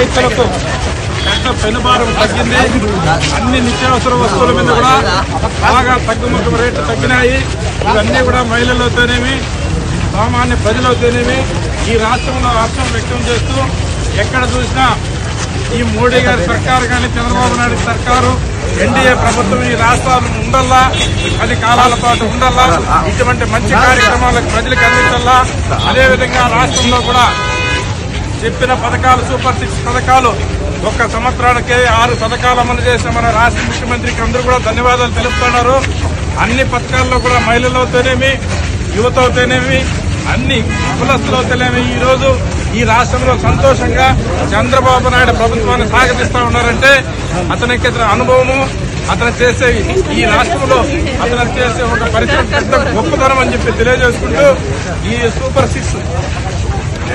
రైతులకు పెద్ద పెనుభారం తగ్గింది. అన్ని నిత్యావసర వస్తువుల మీద కూడా బాగా తగ్గుముఖం రేట్లు తగ్గినాయి. ఇవన్నీ కూడా మహిళలతోనేమి సామాన్య ప్రజలతోనేమి ఈ రాష్ట్రంలో హర్షం వ్యక్తం చేస్తూ ఎక్కడ చూసినా ఈ మోడీ గారి సర్కారు కానీ చంద్రబాబు నాయుడు సర్కారు ఎన్డీఏ ప్రభుత్వం ఈ రాష్ట్రాలను ఉండల్లా 10 కాలాల పాటు ఉండల్లా ఇటువంటి మంచి కార్యక్రమాలకు ప్రజలకు అందించల్లా. అదేవిధంగా రాష్ట్రంలో కూడా చెప్పిన పథకాలు సూపర్ 6 పథకాలు ఒక్క సంవత్సరానికే 6 పథకాలు అమలు చేసిన మన రాష్ట్ర ముఖ్యమంత్రికి అందరూ కూడా ధన్యవాదాలు తెలుపుతున్నారు. అన్ని పథకాల్లో కూడా మహిళలతోనేమి యువతతోనేమి అన్ని కులస్తులతోనేమి ఈ రోజు ఈ రాష్ట్రంలో సంతోషంగా చంద్రబాబు నాయుడు ప్రభుత్వాన్ని స్వాగతిస్తా ఉన్నారంటే అతనికి అనుభవము అతను చేసే ఈ రాష్ట్రంలో అతను చేసే ఒక పరిశ్రమ పెద్ద గొప్పతనం అని చెప్పి తెలియజేసుకుంటూ ఈ సూపర్ 6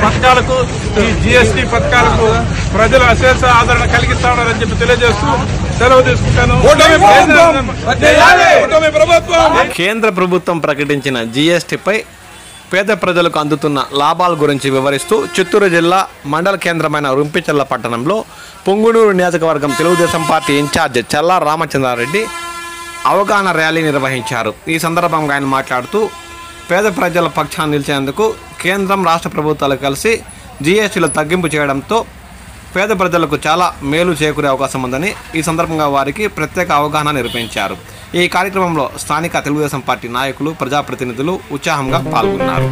పథకాలకు ఈ జీఎస్టీ పథకాలకు ప్రజలు అశేష ఆదరణ కలిగిస్తా ఉన్నారని చెప్పి తెలియజేస్తూ సెలవు తీసుకుంటాను. కేంద్ర ప్రభుత్వం ప్రకటించిన జీఎస్టీపై పేద ప్రజలకు అందుతున్న లాభాల గురించి వివరిస్తూ చిత్తూరు జిల్లా మండల కేంద్రమైన రుంపిచెర్ల పట్టణంలో పొంగునూరు నియోజకవర్గం తెలుగుదేశం పార్టీ ఇన్ఛార్జ్ చల్లా రామచంద్రారెడ్డి అవగాహన ర్యాలీ నిర్వహించారు. ఈ సందర్భంగా ఆయన మాట్లాడుతూ పేద ప్రజల పక్షాన్ని నిలిచేందుకు కేంద్రం రాష్ట్ర ప్రభుత్వాలు కలిసి జీఎస్టీలు తగ్గింపు చేయడంతో పేద ప్రజలకు చాలా మేలు చేకూరే అవకాశం ఉందని ఈ సందర్భంగా వారికి ప్రత్యేక అవగాహన నిర్వహించారు. ఈ కార్యక్రమంలో స్థానిక తెలుగుదేశం పార్టీ నాయకులు ప్రజాప్రతినిధులు ఉత్సాహంగా పాల్గొన్నారు.